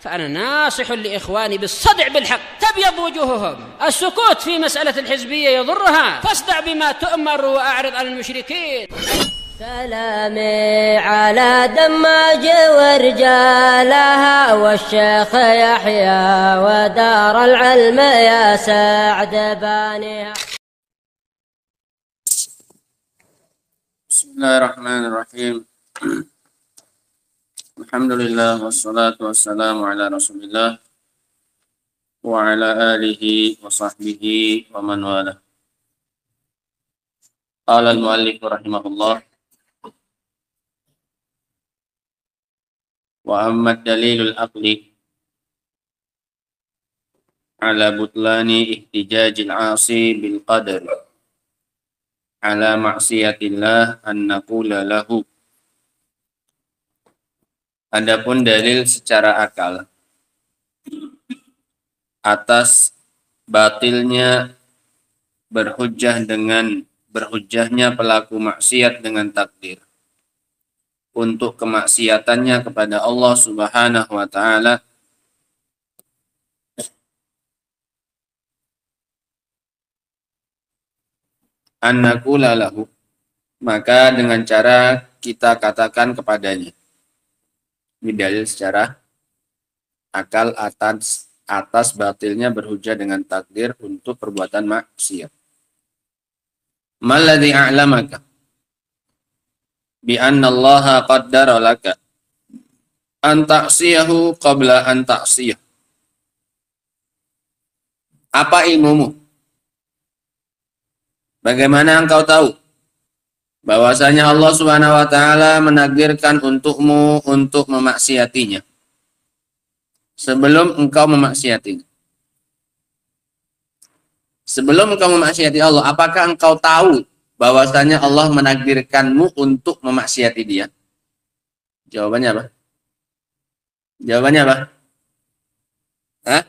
فأنا ناصح لإخواني بالصدع بالحق تبيض وجوههم. السكوت في مسألة الحزبية يضرها، فاصدع بما تؤمر وأعرض عن المشركين. سلامي على دماج ورجالها والشيخ يحيى ودار العلم يا سعد بانيها. بسم الله الرحمن الرحيم. الحمد لله والصلاة والسلام على رسول الله وعلى آله وصحبه ومن والاه. قال المؤلف رحمه الله: وأما الدليل العقلي على بطلان احتجاج العاصي بالقدر على معصية الله أن نقول له. Adapun dalil secara akal atas batilnya berhujjahnya pelaku maksiat dengan takdir untuk kemaksiatannya kepada Allah Subhanahu wa taala, an naqula lahu, maka dengan cara kita katakan kepadanya. Ini dalil secara akal atas batilnya berhujjah dengan takdir untuk perbuatan maksiat. Malladzi a'lamaka bi anna Allah qaddara laka an ta'siyahu qabla an ta'siyah. Apa ilmumu? Bagaimana engkau tahu bahwasanya Allah Subhanahu wa taala menakdirkan untukmu untuk memaksiatinya sebelum engkau memaksiatinya? Sebelum engkau memaksiati Allah, apakah engkau tahu bahwasanya Allah menakdirkanmu untuk memaksiati Dia? Jawabannya apa? Jawabannya apa? Hah?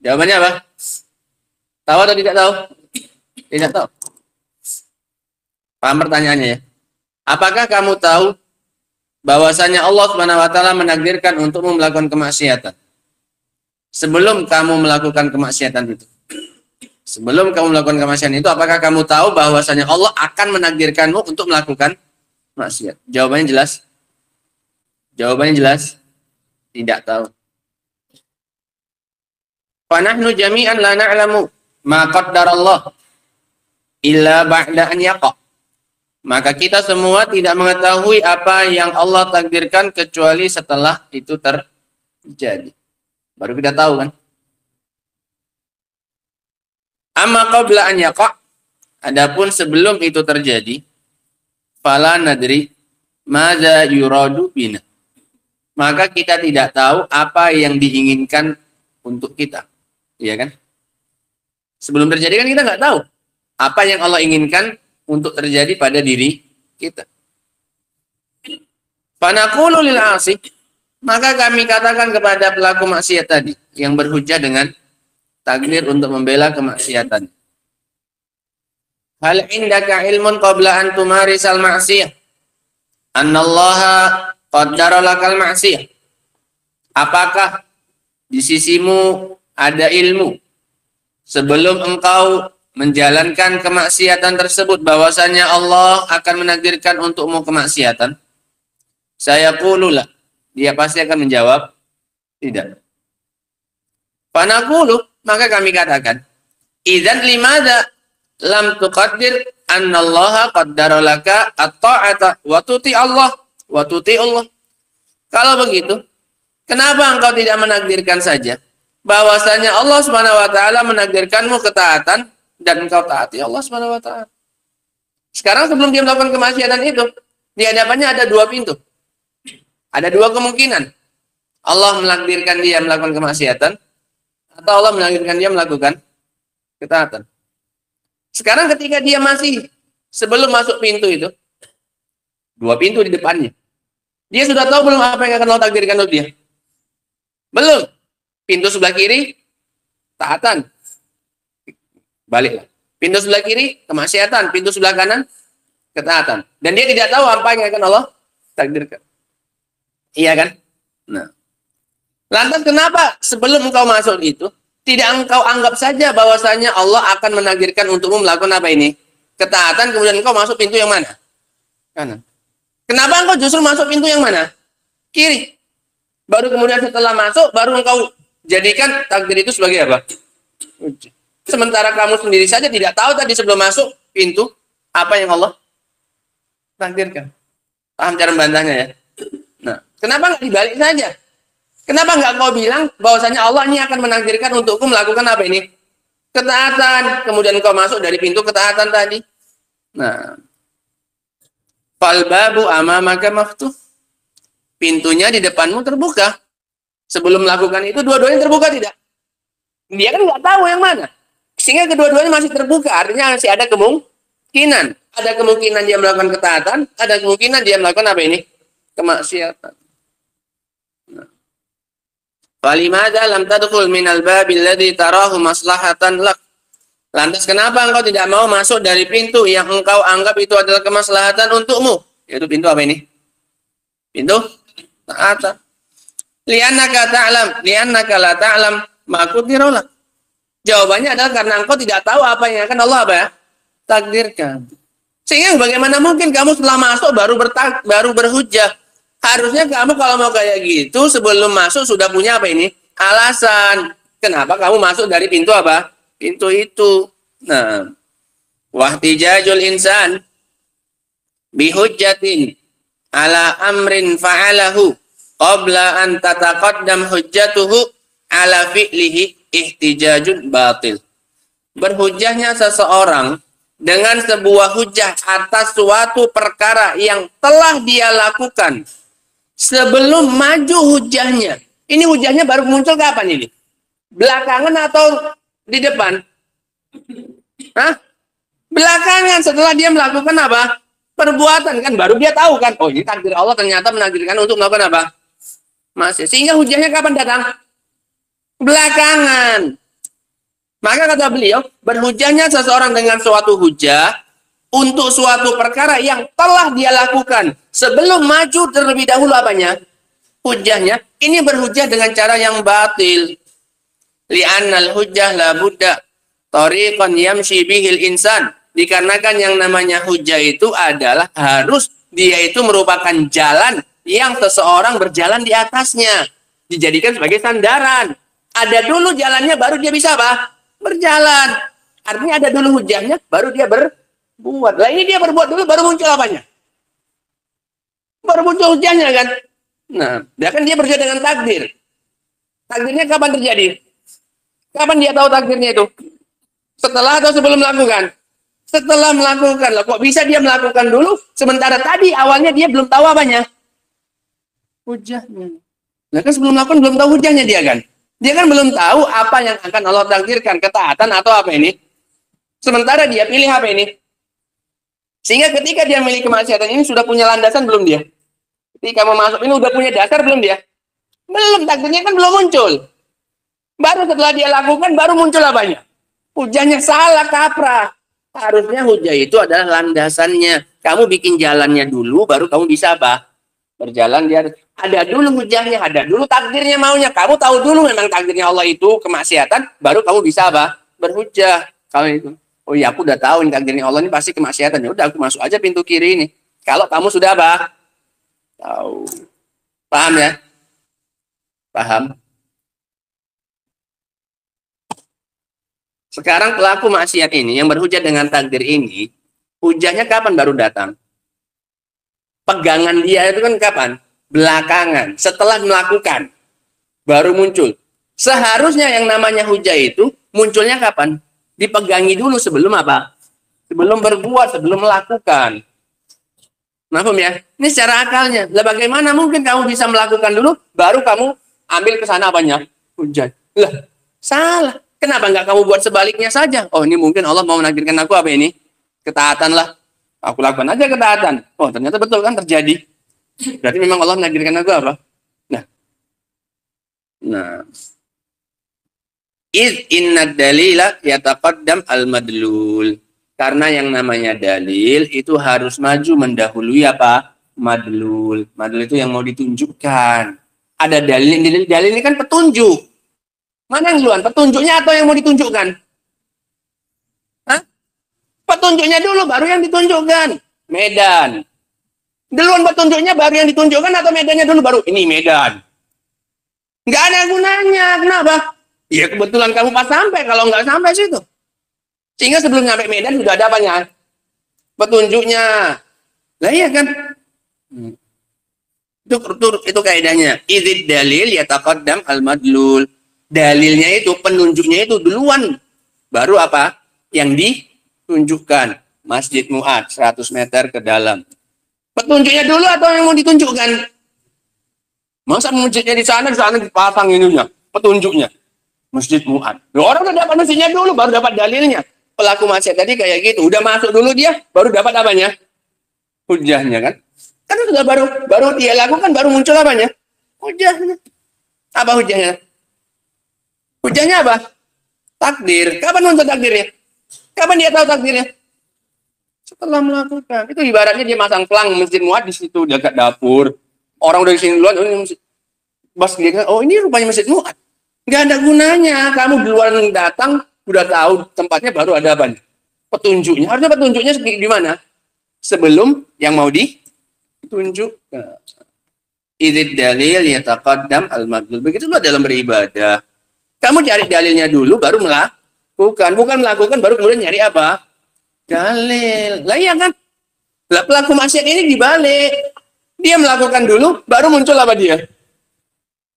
Jawabannya apa? Tahu atau tidak tahu? Tidak tahu. Paham pertanyaannya ya? Apakah kamu tahu bahwasanya Allah Subhanahu wa taala menakdirkan untukmu melakukan kemaksiatan sebelum kamu melakukan kemaksiatan itu? Sebelum kamu melakukan kemaksiatan itu, apakah kamu tahu bahwasanya Allah akan menakdirkanmu untuk melakukan maksiat? Jawabannya jelas. Jawabannya jelas. Tidak tahu. Fa nahnu jami'an la na'lamu ma qaddarallah illa ba'da an yaqa. Maka kita semua tidak mengetahui apa yang Allah takdirkan kecuali setelah itu terjadi. Baru kita tahu kan. Amma qabla an yaqa, adapun sebelum itu terjadi, fala nadri madza yuradu bina. Maka kita tidak tahu apa yang diinginkan untuk kita. Iya kan? Sebelum terjadi kan kita nggak tahu apa yang Allah inginkan untuk terjadi pada diri kita. Fanaqulu lil 'asi, maka kami katakan kepada pelaku maksiat tadi yang berhujjah dengan takdir untuk membela kemaksiatan. Hal indaka ilmun qabla an tumarisal ma'siyah annallaha qaddara lakal ma'siyah. Apakah di sisimu ada ilmu sebelum engkau menjalankan kemaksiatan tersebut bahwasanya Allah akan menakdirkan untukmu kemaksiatan? Saya qululah, dia pasti akan menjawab tidak. Fanaqulu, maka kami katakan, idzan limadza lam tuqaddir annallaha qaddara laka at-ta'ata wa tuti Allah wa tuti Allah. Kalau begitu, kenapa engkau tidak menakdirkan saja bahwasanya Allah Subhanahu wa taala menakdirkanmu ketaatan dan engkau taati Allah Subhanahu wa taala? Sekarang sebelum dia melakukan kemaksiatan itu, di hadapannya ada dua pintu. Ada dua kemungkinan. Allah menakdirkan dia melakukan kemaksiatan atau Allah menakdirkan dia melakukan ketaatan. Sekarang ketika dia masih sebelum masuk pintu itu, dua pintu di depannya, dia sudah tahu belum apa yang akan Allah takdirkan untuk dia? Belum. Pintu sebelah kiri, taatan. Baliklah. Pintu sebelah kiri, kemaksiatan. Pintu sebelah kanan, ketaatan. Dan dia tidak tahu apa yang akan Allah takdirkan. Iya kan? Nah. Lantas kenapa sebelum engkau masuk itu tidak engkau anggap saja bahwasanya Allah akan menakdirkan untukmu melakukan apa ini? Ketaatan, kemudian engkau masuk pintu yang mana? Kanan. Kenapa engkau justru masuk pintu yang mana? Kiri. Baru kemudian setelah masuk, baru engkau jadikan takdir itu sebagai apa? Sementara kamu sendiri saja tidak tahu tadi sebelum masuk pintu apa yang Allah takdirkan. Paham cara membantahnya ya? Nah, kenapa nggak dibalik saja? Kenapa nggak kau bilang bahwasanya Allah ini akan menakdirkan untukku melakukan apa ini? Ketaatan. Kemudian kau masuk dari pintu ketaatan tadi. Nah, fal babu amamaka maftuh. Pintunya di depanmu terbuka. Sebelum melakukan itu, dua-duanya terbuka tidak? Dia kan nggak tahu yang mana. Sehingga kedua-duanya masih terbuka. Artinya masih ada kemungkinan. Ada kemungkinan dia melakukan ketaatan, ada kemungkinan dia melakukan apa ini? Kemaksiatan. Falimada lam tadkhul minal babil ladzi tarahu maslahatan lak. Lantas kenapa engkau tidak mau masuk dari pintu yang engkau anggap itu adalah kemaslahatan untukmu? Yaitu pintu apa ini? Pintu taat. Li'annaka ta'lam, li'annaka la ta'lam ma qudira lak. Jawabannya adalah karena engkau tidak tahu apa yang akan Allah apa ya? Takdirkan. Sehingga bagaimana mungkin kamu setelah masuk baru berhujjah? Harusnya kamu kalau mau kayak gitu sebelum masuk sudah punya apa ini? Alasan. Kenapa kamu masuk dari pintu apa? Pintu itu. Nah, wahtijajul insan bihujjatin ala amrin fa'alahu qabla an tataqaddam hujjatuhu ala fi'lihi ihtijajun batil. Berhujjahnya seseorang dengan sebuah hujjah atas suatu perkara yang telah dia lakukan sebelum maju hujahnya. Ini hujahnya baru muncul kapan ini? Belakangan atau di depan? Hah? Belakangan setelah dia melakukan apa? Perbuatan kan baru dia tahu kan. Oh ini takdir Allah ternyata menakdirkan untuk melakukan apa? Masih. Sehingga hujahnya kapan datang? Belakangan. Maka kata beliau, berhujahnya seseorang dengan suatu hujah untuk suatu perkara yang telah dia lakukan sebelum maju terlebih dahulu apanya? Hujahnya. Ini berhujah dengan cara yang batil. Li'annal hujjah la budda tariqan yamshi bihil insan. Dikarenakan yang namanya hujah itu adalah harus dia itu merupakan jalan yang seseorang berjalan di atasnya. Dijadikan sebagai sandaran. Ada dulu jalannya baru dia bisa apa? Berjalan. Artinya ada dulu hujahnya baru dia berbuat. Lah ini dia berbuat dulu baru muncul apanya? Baru muncul hujahnya kan? Nah, dia berhujah dengan takdir. Takdirnya kapan terjadi? Kapan dia tahu takdirnya itu? Setelah atau sebelum melakukan? Setelah melakukan. Lah kok bisa dia melakukan dulu sementara tadi awalnya dia belum tahu apanya? Hujahnya. Nah kan sebelum melakukan belum tahu hujahnya dia kan? Dia kan belum tahu apa yang akan Allah takdirkan, ketaatan atau apa ini. Sementara dia pilih apa ini. Sehingga ketika dia memilih kemaksiatan ini sudah punya landasan belum dia? Ketika mau masuk ini udah punya dasar belum dia? Belum, takdirnya kan belum muncul. Baru setelah dia lakukan baru muncul apanya? Hujahnya salah kaprah. Harusnya hujah itu adalah landasannya. Kamu bikin jalannya dulu baru kamu bisa apa? Berjalan dia ada dulu hujahnya, ada dulu takdirnya maunya. Kamu tahu dulu memang takdirnya Allah itu kemaksiatan, baru kamu bisa apa? Berhujah. Kalau itu, oh iya aku udah tahu ini takdirnya Allah ini pasti kemaksiatan. Ya udah aku masuk aja pintu kiri ini. Kalau kamu sudah apa? Tahu. Paham ya? Paham? Sekarang pelaku maksiat ini yang berhujah dengan takdir ini, hujahnya kapan baru datang? Pegangan dia itu kan kapan? Belakangan, setelah melakukan baru muncul. Seharusnya yang namanya hujah itu munculnya kapan? Dipegangi dulu sebelum apa? Sebelum berbuat, sebelum melakukan. Paham ya? Ini secara akalnya. Lah bagaimana mungkin kamu bisa melakukan dulu baru kamu ambil ke sana apanya? Hujah. Lah, salah. Kenapa nggak kamu buat sebaliknya saja? Oh, ini mungkin Allah mau menakdirkan aku apa ini? Ketaatan lah. Aku lakukan aja ketaatan. Oh, ternyata betul kan terjadi. Berarti memang Allah menakdirkan aku apa? Nah. Inna dalila yataqaddam al-madlul. Karena yang namanya dalil itu harus maju mendahului apa? Madlul. Madlul itu yang mau ditunjukkan. Ada dalil. Dalil ini kan petunjuk. Mana yang duluan? Petunjuknya atau yang mau ditunjukkan? Hah? Petunjuknya dulu, baru yang ditunjukkan. Medan. Duluan petunjuknya, baru yang ditunjukkan, atau medannya dulu, baru ini medan. Nggak ada gunanya. Kenapa? Ya kebetulan kamu pas sampai. Kalau nggak sampai situ. Sehingga sebelum nyampe medan sudah ada apanya? Petunjuknya. Lah iya kan? Itu kaidahnya. Idzid dalil yataqaddam al-madlul. Dalilnya itu, penunjuknya itu duluan. Baru apa? Yang ditunjukkan. Masjid Mu'ad 100 meter ke dalam. Petunjuknya dulu atau yang mau ditunjukkan? Masa masjidnya di sana dipasang ininya, petunjuknya. Masjid Mu'ad. Orang udah dapat masjidnya dulu, baru dapat dalilnya. Pelaku maksiat tadi kayak gitu. Udah masuk dulu dia, baru dapat apanya? Hujahnya kan? Kan sudah baru dia lakukan, baru muncul apanya? Hujahnya. Apa hujahnya? Hujahnya apa? Takdir. Kapan muncul takdirnya? Kapan dia tahu takdirnya? Setelah melakukan. Itu ibaratnya dia masang pelang Masjid Mu'ad di situ dekat dapur. Orang udah di sini duluan, pas dia kan, oh ini rupanya Masjid Mu'ad. Nggak ada gunanya. Kamu duluan datang, udah tahu tempatnya, baru ada apa? Petunjuknya. Harusnya petunjuknya di mana? Sebelum yang mau ditunjukkan. Idzid dalil yataqaddam al-madlul. Begitulah dalam beribadah. Kamu cari dalilnya dulu, baru melakukan. Bukan melakukan, baru kemudian nyari apa? Dalil. Lah iya kan? Lah pelaku maksiat ini dibalik. Dia melakukan dulu, baru muncul apa dia?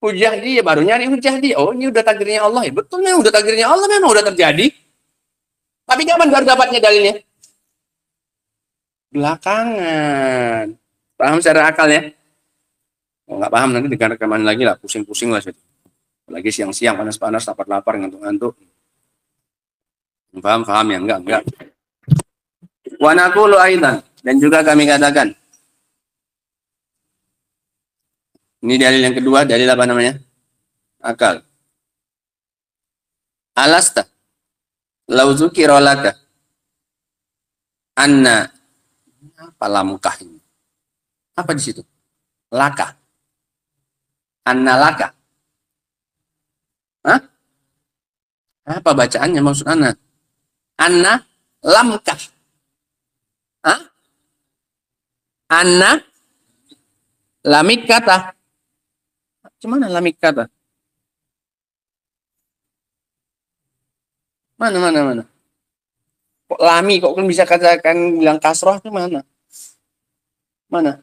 Hujah dia, baru nyari hujah dia. Oh ini udah takdirnya Allah ya? Betul memang udah takdirnya Allah, memang udah terjadi. Tapi kapan baru dapatnya dalilnya? Belakangan. Paham secara akal ya? Oh nggak paham nanti dengan rekaman lagi lah, pusing-pusing lah situ. Lagi siang-siang, panas-panas, lapar-lapar, ngantuk-ngantuk. Paham ya? Enggak. Wa naqulu aidan, dan juga kami katakan. Ini dalil yang kedua, dalil apa namanya? Akal. Alasta lau dzukira laka anna apa lamkah ini? Apa di situ? Laka. Anna laka. Hah? Apa bacaannya maksud anna? Anna lamkah. Hah? Anna lamik kata. Gimana lamik kata? Mana? Kok lami, kok kan bisa katakan bilang kasroh itu mana? Mana?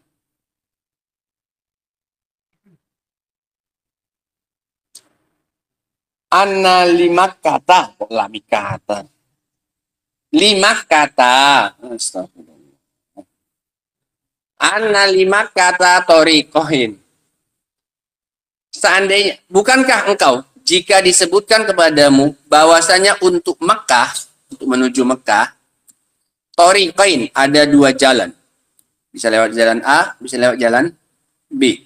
Anna limak kata, kok lamik kata? Limak kata. Astagfirullah. Anna limak kata torikohin. Seandainya, bukankah engkau jika disebutkan kepadamu bahwasanya untuk Mekah, untuk menuju Mekah, torikoin, ada dua jalan. Bisa lewat jalan A, bisa lewat jalan B.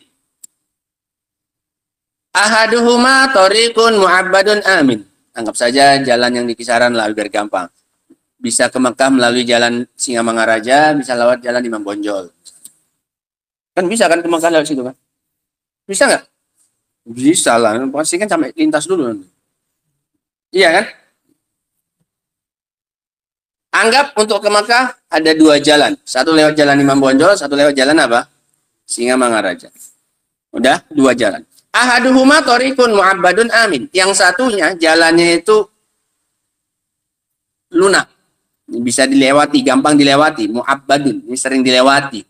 Ahaduhuma torikun mu'abbadun amin. Anggap saja jalan yang di kisaran lah biar gampang. Bisa ke Mekah melalui jalan Singamangaraja, bisa lewat jalan Imam Bonjol. Kan bisa kan ke Mekah lewat situ kan? Bisa nggak? Bisa lah, pasti kan sampai lintas dulu. Iya kan? Anggap untuk ke Mekah ada dua jalan. Satu lewat jalan Imam Bonjol, satu lewat jalan apa? Singamangaraja. Udah, dua jalan. Ahaduhuma torikun mu'abbadun amin. Yang satunya jalannya itu lunak. Bisa dilewati, gampang dilewati. Mu'abbadun, ini sering dilewati.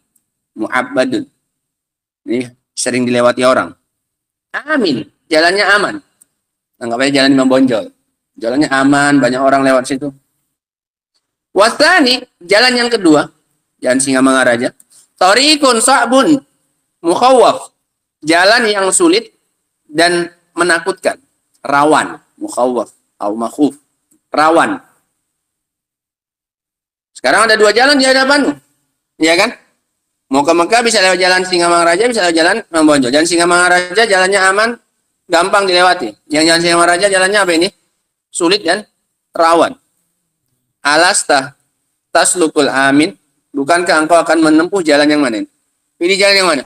Mu'abbadun. Ini sering dilewati orang. Amin, jalannya aman. Anggap aja jalan Imam Bonjol. Jalannya aman, banyak orang lewat situ. Wasani, jalan yang kedua, jalan Singamangaraja. Torikun sa'bun mukhawwaf. Jalan yang sulit dan menakutkan. Rawan, mukhawwaf, atau makhuf. Rawan. Sekarang ada dua jalan di hadapanmu. Iya kan? Mau ke Mekah bisa lewat jalan Singamangaraja, bisa lewat jalan Imam Bonjol. Jalan Singamangaraja jalannya aman, gampang dilewati. Yang jalan Singamangaraja jalannya apa ini? Sulit dan rawan. Alasta taslukul amin. Bukankah engkau akan menempuh jalan yang mana? Ini jalan yang mana?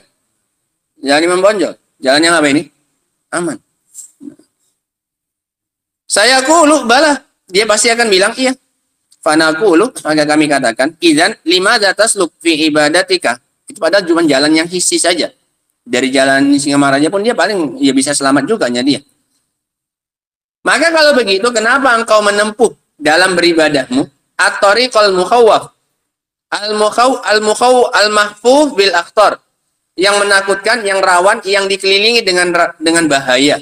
Jalan Imam Bonjol. Jalan yang apa ini? Aman. Saya qulu bala. Dia pasti akan bilang iya. Fanaqulu, maka kami katakan, idzan limadza tasluk fi ibadatika. Itu padahal cuma jalan yang hissi saja. Dari jalan Singamaraja pun dia paling ya bisa selamat juga dia. Maka kalau begitu, kenapa engkau menempuh dalam beribadahmu at-tariqal mukhawwaf al-mahfuz bil akhtar, yang menakutkan, yang rawan, yang dikelilingi dengan bahaya.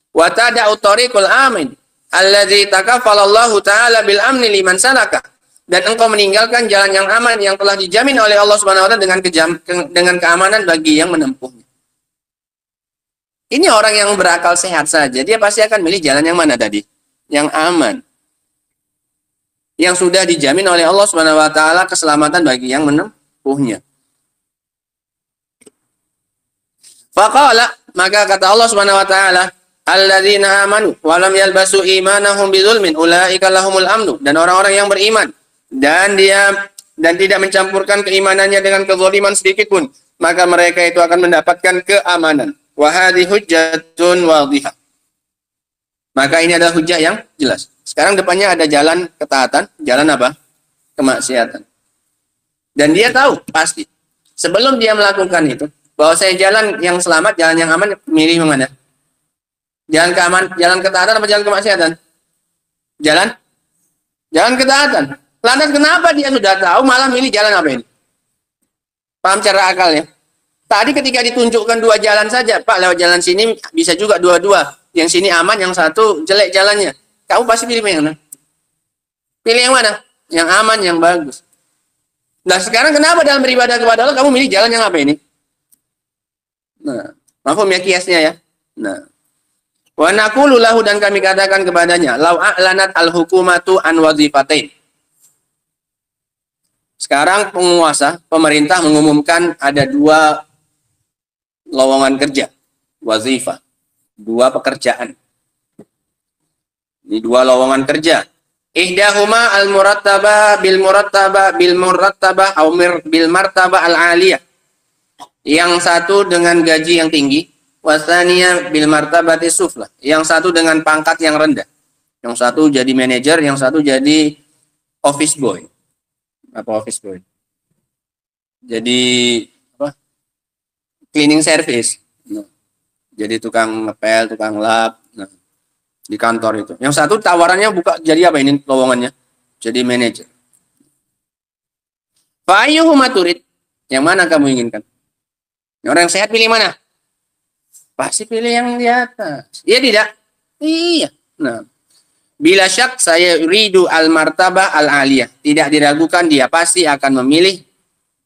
Wa tada'u tariqul amin alladzi takaffalallahu ta'ala bil amni liman salaka, dan engkau meninggalkan jalan yang aman yang telah dijamin oleh Allah Subhanahu wa taala dengan keamanan bagi yang menempuhnya. Ini orang yang berakal sehat saja, dia pasti akan milih jalan yang mana tadi? Yang aman. Yang sudah dijamin oleh Allah Subhanahu wa taala keselamatan bagi yang menempuhnya. Faqala, maka kata Allah Subhanahu wa taala, alladzina amanu wa lam yalbasu imanahum bidzulmin ulaika lahumul amnu, dan orang-orang yang beriman dan tidak mencampurkan keimanannya dengan kezaliman sedikit pun, maka mereka itu akan mendapatkan keamanan. Wa hadhi hujjatun wadhihah. Maka ini adalah hujjah yang jelas. Sekarang depannya ada jalan ketaatan, jalan apa? Kemaksiatan. Dan dia tahu pasti sebelum dia melakukan itu bahwa saya jalan yang selamat, jalan yang aman, milih mana? Jalan keaman, jalan ketaatan apa jalan kemaksiatan? Jalan ketaatan. Lantas kenapa dia sudah tahu malah milih jalan apa ini? Paham cara akalnya? Tadi ketika ditunjukkan dua jalan saja, Pak, lewat jalan sini bisa juga dua-dua. Yang sini aman, yang satu jelek jalannya. Kamu pasti pilih yang mana? Pilih yang mana? Yang aman, yang bagus. Nah, sekarang kenapa dalam beribadah kepada Allah kamu milih jalan yang apa ini? Nah, mafhum ya kiasnya ya. Nah, wa naqulu lahu, dan kami katakan kepadanya, lau a'lanat al-hukumatu an wazifatain. Sekarang penguasa, pemerintah mengumumkan ada dua lowongan kerja, wazifah, dua pekerjaan. Ini dua lowongan kerja. Ihdahuma al-murattaba bil murattaba au bil martaba al-aliyah. Yang satu dengan gaji yang tinggi, wasaniya bil martabati sufla. Yang satu dengan pangkat yang rendah. Yang satu jadi manajer, yang satu jadi office boy. Apa office boy? Jadi apa? Cleaning service. Nah, jadi tukang ngepel, tukang lap. Nah, di kantor itu. Yang satu tawarannya buka jadi apa ini lowongannya? Jadi manajer. Fa ayyuhuma turid? Yang mana kamu inginkan? Orang yang sehat pilih mana? Pasti pilih yang di atas. Iya tidak? Iya. Nah, bila syak saya ridu al-martabah al-aliyah. Tidak diragukan dia pasti akan memilih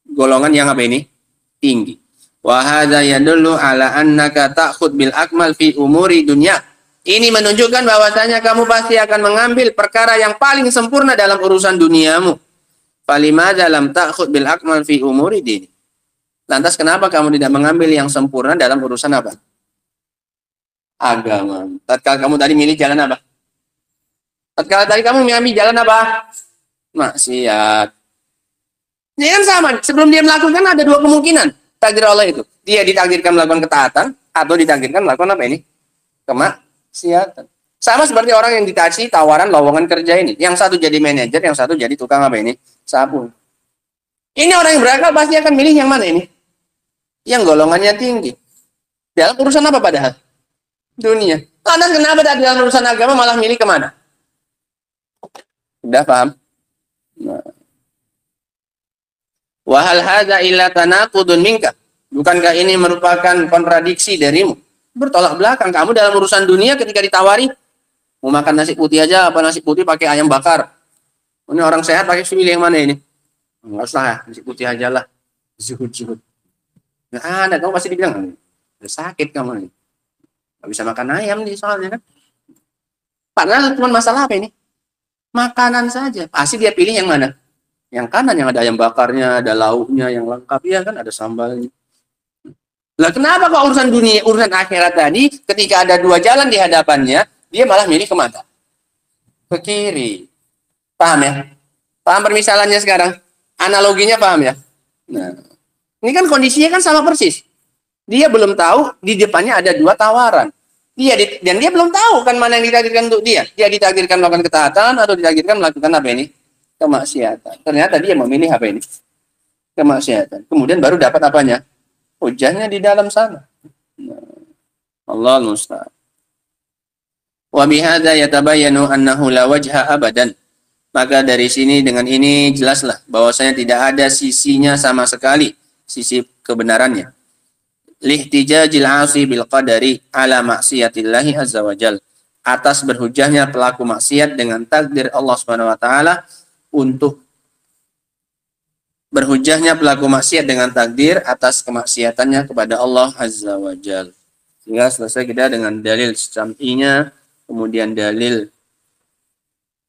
golongan yang apa ini? Tinggi. Wa hadza yadullu ala annaka ta'khud bil akmal fi umuri dunya. Ini menunjukkan bahwasanya kamu pasti akan mengambil perkara yang paling sempurna dalam urusan duniamu. Falimadza lam ta'khud bil akmal fi umuri dini. Lantas kenapa kamu tidak mengambil yang sempurna dalam urusan apa? Agama. Tatkala kamu tadi milih jalan apa? Tatkala tadi kamu mengambil jalan apa? Maksiat. Ini kan sama. Sebelum dia melakukan ada dua kemungkinan. Takdir Allah itu. Dia ditakdirkan melakukan ketaatan atau ditakdirkan melakukan apa ini? Kemaksiatan. Sama seperti orang yang dikasih tawaran lowongan kerja ini. Yang satu jadi manajer, yang satu jadi tukang apa ini? Sapu. Ini orang yang berakal pasti akan milih yang mana ini? Yang golongannya tinggi. Dalam urusan apa padahal? Dunia. Lantas kenapa dalam urusan agama malah milih kemana? Sudah paham? Nah. Wa hal hadza illa tanaqudun minka? Bukankah ini merupakan kontradiksi darimu? Bertolak belakang. Kamu dalam urusan dunia ketika ditawari mau makan nasi putih aja, apa nasi putih pakai ayam bakar. Ini orang sehat pakai pilih yang mana ini? Enggak usah ya, nasi putih aja lah. Zuhud. Nah, ada kamu pasti dibilang, udah sakit kamu nih. Gak bisa makan ayam nih soalnya kan. Padahal cuma masalah apa ini? Makanan saja. Pasti dia pilih yang mana? Yang kanan, yang ada ayam bakarnya, ada lauknya yang lengkap, ya kan, ada sambalnya. Lah kenapa kok urusan dunia, urusan akhirat tadi, ketika ada dua jalan di hadapannya, dia malah milih kemana? Ke kiri. Paham ya? Paham permisalannya sekarang? Analoginya paham ya? Nah, ini kan kondisinya kan sama persis. Dia belum tahu di depannya ada dua tawaran. Dan dia belum tahu kan mana yang ditakdirkan untuk dia. Dia ditakdirkan melakukan ketaatan atau ditakdirkan melakukan apa ini? Kemaksiatan. Ternyata dia memilih apa ini? Kemaksiatan. Kemudian baru dapat apanya? Hujahnya di dalam sana. Allah musta'an. Wa bihadza yatabayyanu annahu la wajha abadan. Maka dari sini dengan ini jelaslah bahwasanya tidak ada sisinya sama sekali, sisi kebenarannya. Lihtijajil 'asi bil qadari ala maksiatillahi azza wajal. Atas berhujahnya pelaku maksiat dengan takdir Allah Subhanahu wa taala, untuk berhujahnya pelaku maksiat dengan takdir atas kemaksiatannya kepada Allah azza wajal. Sehingga selesai kita dengan dalil syar'inya, kemudian dalil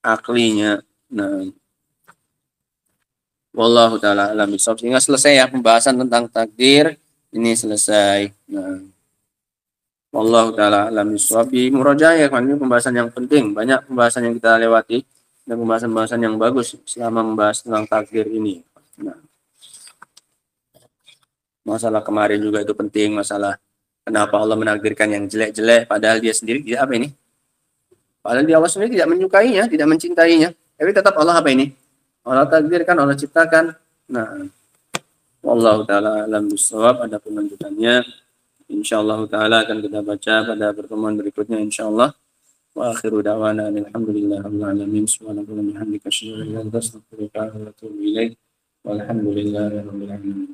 aklinya. Nah, wallahu taala alam bisawab. Sehingga selesai ya pembahasan tentang takdir. Ini selesai. Nah, wallahu taala alam bisawab. Murajaah ya, ini pembahasan yang penting. Banyak pembahasan yang kita lewati dan pembahasan-pembahasan yang bagus selama membahas tentang takdir ini. Nah, masalah kemarin juga itu penting, masalah kenapa Allah menakdirkan yang jelek-jelek padahal dia sendiri tidak apa ini? Padahal dia sendiri tidak menyukainya, tidak mencintainya. Tapi tetap Allah apa ini? Allah takdirkan, Allah ciptakan. Nah, wallahu taala alam bisawab. Ada lanjutannya insyaallah taala akan kita baca pada pertemuan berikutnya insyaallah. Wa akhiru da'wana alhamdulillahirabbil alamin. Subhanaka wa bihamdika asyhadu an la ilaha illa anta astaghfiruka wa atubu ilaik. Walhamdulillahirabbil alamin.